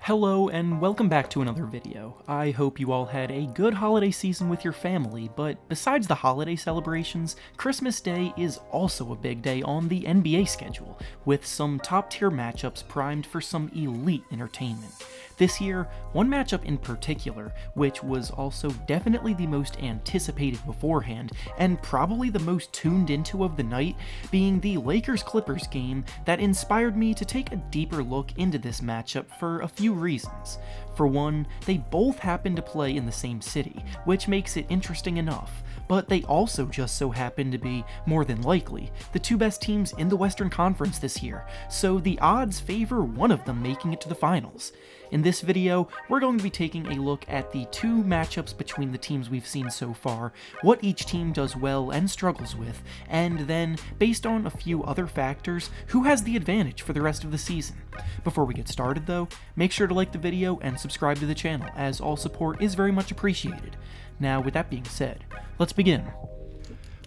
Hello and welcome back to another video. I hope you all had a good holiday season with your family, but besides the holiday celebrations, Christmas Day is also a big day on the NBA schedule, with some top-tier matchups primed for some elite entertainment. This year, one matchup in particular, which was also definitely the most anticipated beforehand, and probably the most tuned into of the night, being the Lakers-Clippers game that inspired me to take a deeper look into this matchup for a few reasons. For one, they both happen to play in the same city, which makes it interesting enough, but they also just so happen to be, more than likely, the two best teams in the Western Conference this year, so the odds favor one of them making it to the finals. In this video, we're going to be taking a look at the two matchups between the teams we've seen so far, what each team does well and struggles with, and then, based on a few other factors, who has the advantage for the rest of the season. Before we get started though, make sure to like the video and subscribe to the channel, as all support is very much appreciated. Now, with that being said, let's begin.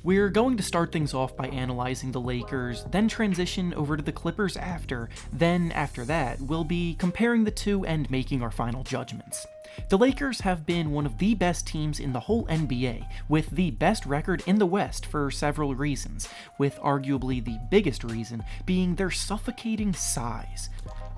We're going to start things off by analyzing the Lakers, then transition over to the Clippers after that, we'll be comparing the two and making our final judgments. The Lakers have been one of the best teams in the whole NBA, with the best record in the West for several reasons, with arguably the biggest reason being their suffocating size.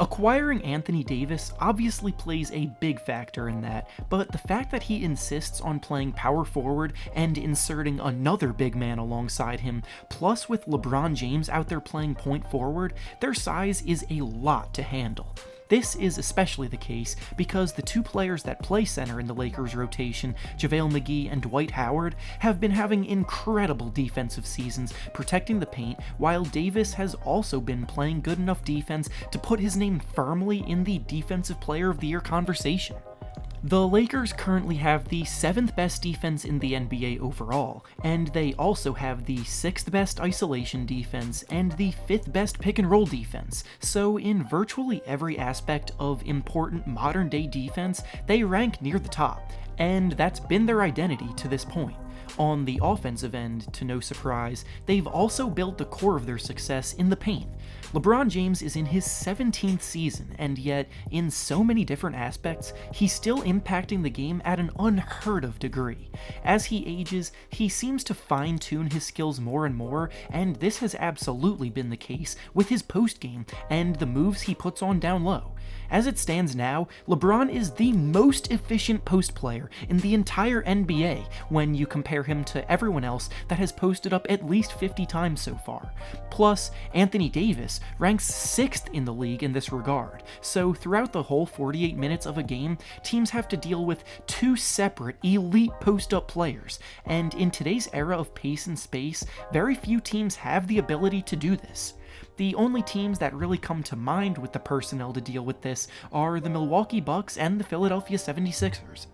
Acquiring Anthony Davis obviously plays a big factor in that, but the fact that he insists on playing power forward and inserting another big man alongside him, plus with LeBron James out there playing point forward, their size is a lot to handle. This is especially the case because the two players that play center in the Lakers rotation, JaVale McGee and Dwight Howard, have been having incredible defensive seasons protecting the paint, while Davis has also been playing good enough defense to put his name firmly in the Defensive Player of the Year conversation. The Lakers currently have the 7th best defense in the NBA overall, and they also have the 6th best isolation defense and the 5th best pick and roll defense, so in virtually every aspect of important modern day defense, they rank near the top, and that's been their identity to this point. On the offensive end, to no surprise, they've also built the core of their success in the paint. LeBron James is in his 17th season, and yet, in so many different aspects, he's still impacting the game at an unheard of degree. As he ages, he seems to fine-tune his skills more and more, and this has absolutely been the case with his post-game and the moves he puts on down low. As it stands now, LeBron is the most efficient post player in the entire NBA when you compare him to everyone else that has posted up at least 50 times so far. Plus, Anthony Davis ranks 6th in the league in this regard, so throughout the whole 48 minutes of a game, teams have to deal with two separate elite post-up players, and in today's era of pace and space, very few teams have the ability to do this. The only teams that really come to mind with the personnel to deal with this are the Milwaukee Bucks and the Philadelphia 76ers.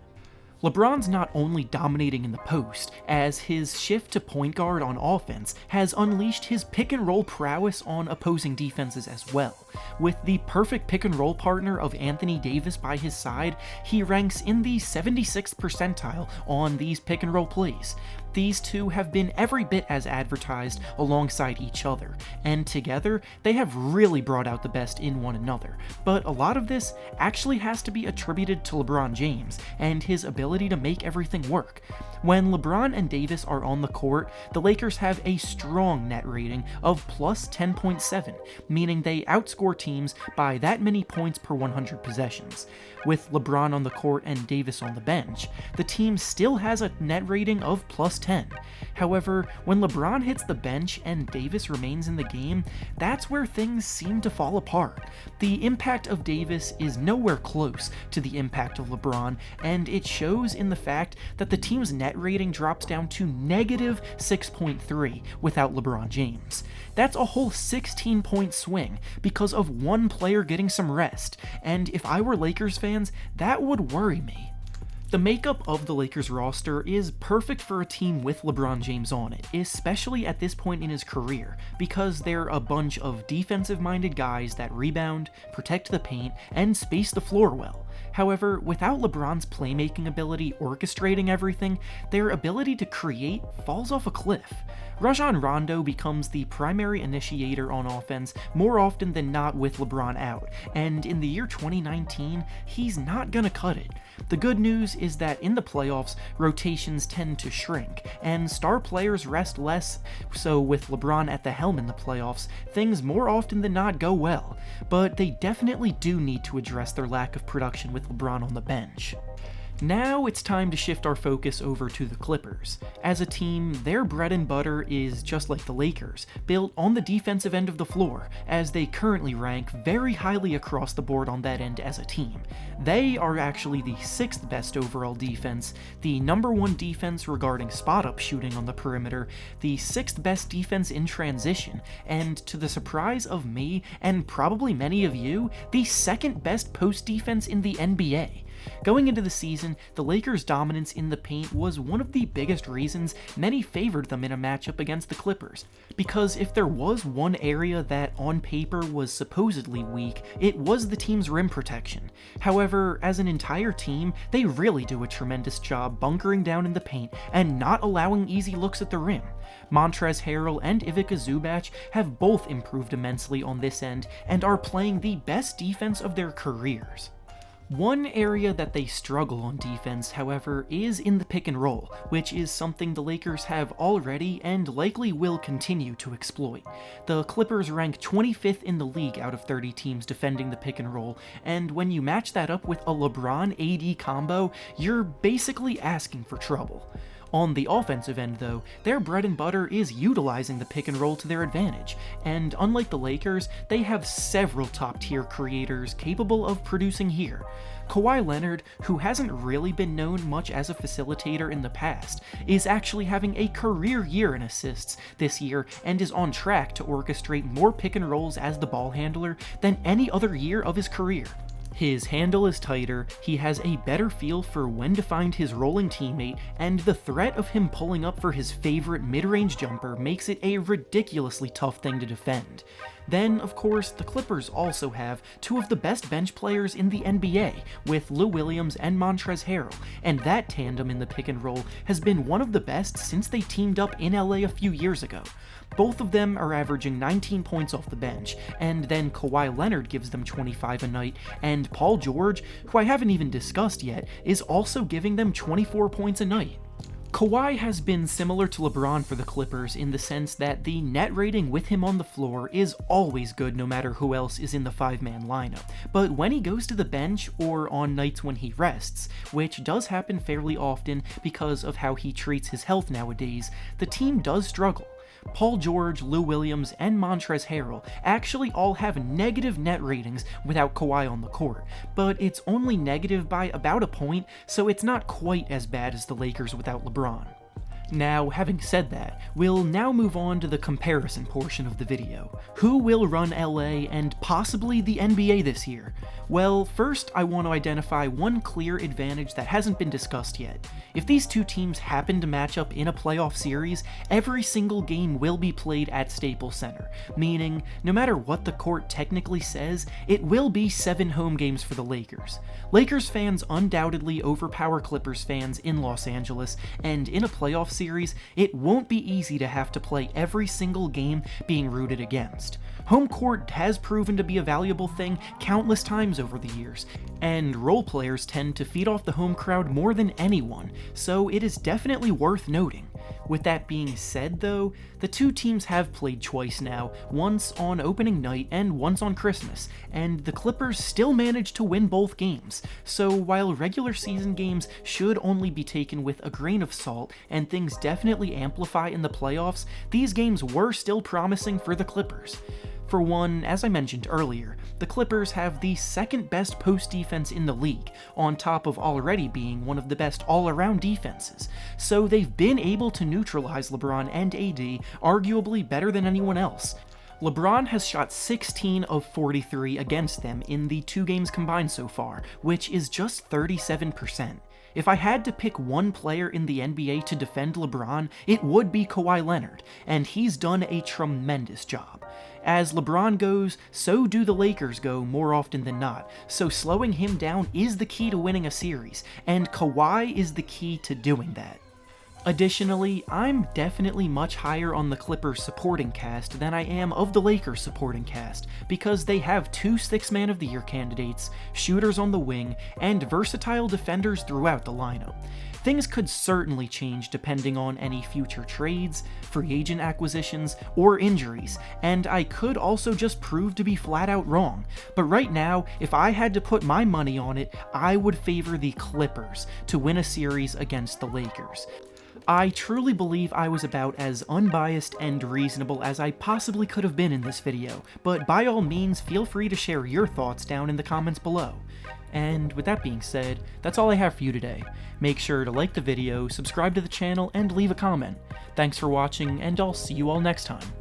LeBron's not only dominating in the post, as his shift to point guard on offense has unleashed his pick-and-roll prowess on opposing defenses as well. With the perfect pick-and-roll partner of Anthony Davis by his side, he ranks in the 76th percentile on these pick-and-roll plays. These two have been every bit as advertised alongside each other, and together they have really brought out the best in one another, but a lot of this actually has to be attributed to LeBron James and his ability to make everything work. When LeBron and Davis are on the court, the Lakers have a strong net rating of plus 10.7, meaning they outscore teams by that many points per 100 possessions. With LeBron on the court and Davis on the bench, the team still has a net rating of plus 10. However, when LeBron hits the bench and Davis remains in the game, that's where things seem to fall apart. The impact of Davis is nowhere close to the impact of LeBron, and it shows in the fact that the team's net rating drops down to negative 6.3 without LeBron James. That's a whole 16-point swing because of one player getting some rest, and if I were Lakers fans, that would worry me. The makeup of the Lakers roster is perfect for a team with LeBron James on it, especially at this point in his career, because they're a bunch of defensive-minded guys that rebound, protect the paint, and space the floor well. However, without LeBron's playmaking ability orchestrating everything, their ability to create falls off a cliff. Rajon Rondo becomes the primary initiator on offense more often than not with LeBron out, and in the year 2019, he's not gonna cut it. The good news is that in the playoffs, rotations tend to shrink, and star players rest less, so with LeBron at the helm in the playoffs, things more often than not go well, but they definitely do need to address their lack of production with LeBron on the bench. Now it's time to shift our focus over to the Clippers. As a team, their bread and butter is just like the Lakers, built on the defensive end of the floor, as they currently rank very highly across the board on that end as a team. They are actually the 6th best overall defense, the number 1 defense regarding spot-up shooting on the perimeter, the 6th best defense in transition, and to the surprise of me, and probably many of you, the 2nd best post defense in the NBA. Going into the season, the Lakers' dominance in the paint was one of the biggest reasons many favored them in a matchup against the Clippers, because if there was one area that on paper was supposedly weak, it was the team's rim protection. However, as an entire team, they really do a tremendous job bunkering down in the paint and not allowing easy looks at the rim. Montrezl Harrell and Ivica Zubac have both improved immensely on this end and are playing the best defense of their careers. One area that they struggle on defense, however, is in the pick and roll, which is something the Lakers have already and likely will continue to exploit. The Clippers rank 25th in the league out of 30 teams defending the pick and roll, and when you match that up with a LeBron-AD combo, you're basically asking for trouble. On the offensive end, though, their bread and butter is utilizing the pick and roll to their advantage, and unlike the Lakers, they have several top-tier creators capable of producing here. Kawhi Leonard, who hasn't really been known much as a facilitator in the past, is actually having a career year in assists this year and is on track to orchestrate more pick and rolls as the ball handler than any other year of his career. His handle is tighter, he has a better feel for when to find his rolling teammate, and the threat of him pulling up for his favorite mid-range jumper makes it a ridiculously tough thing to defend. Then, of course, the Clippers also have 2 of the best bench players in the NBA, with Lou Williams and Montrezl Harrell, and that tandem in the pick and roll has been one of the best since they teamed up in LA a few years ago. Both of them are averaging 19 points off the bench, and then Kawhi Leonard gives them 25 a night, and Paul George, who I haven't even discussed yet, is also giving them 24 points a night. Kawhi has been similar to LeBron for the Clippers in the sense that the net rating with him on the floor is always good no matter who else is in the 5-man lineup, but when he goes to the bench or on nights when he rests, which does happen fairly often because of how he treats his health nowadays, the team does struggle. Paul George, Lou Williams, and Montrezl Harrell actually all have negative net ratings without Kawhi on the court, but it's only negative by about a point, so it's not quite as bad as the Lakers without LeBron. Now, having said that, we'll now move on to the comparison portion of the video. Who will run LA and possibly the NBA this year? Well, first I want to identify one clear advantage that hasn't been discussed yet. If these two teams happen to match up in a playoff series, every single game will be played at Staples Center, meaning no matter what the court technically says, it will be 7 home games for the Lakers. Lakers fans undoubtedly overpower Clippers fans in Los Angeles, and in a playoff series, it won't be easy to have to play every single game being rooted against. Home court has proven to be a valuable thing countless times over the years, and role players tend to feed off the home crowd more than anyone, so it is definitely worth noting. With that being said though, the two teams have played twice now, once on opening night and once on Christmas, and the Clippers still managed to win both games, so while regular season games should only be taken with a grain of salt and things definitely amplify in the playoffs, these games were still promising for the Clippers. For one, as I mentioned earlier, the Clippers have the second best post defense in the league, on top of already being one of the best all-around defenses, so they've been able to neutralize LeBron and AD arguably better than anyone else. LeBron has shot 16 of 43 against them in the 2 games combined so far, which is just 37%. If I had to pick one player in the NBA to defend LeBron, it would be Kawhi Leonard, and he's done a tremendous job. As LeBron goes, so do the Lakers go more often than not, so slowing him down is the key to winning a series, and Kawhi is the key to doing that. Additionally, I'm definitely much higher on the Clippers supporting cast than I am of the Lakers supporting cast, because they have 2 Sixth Man of the Year candidates, shooters on the wing, and versatile defenders throughout the lineup. Things could certainly change depending on any future trades, free agent acquisitions, or injuries, and I could also just prove to be flat out wrong. But right now, if I had to put my money on it, I would favor the Clippers to win a series against the Lakers. I truly believe I was about as unbiased and reasonable as I possibly could have been in this video, but by all means feel free to share your thoughts down in the comments below. And with that being said, that's all I have for you today. Make sure to like the video, subscribe to the channel, and leave a comment. Thanks for watching, and I'll see you all next time.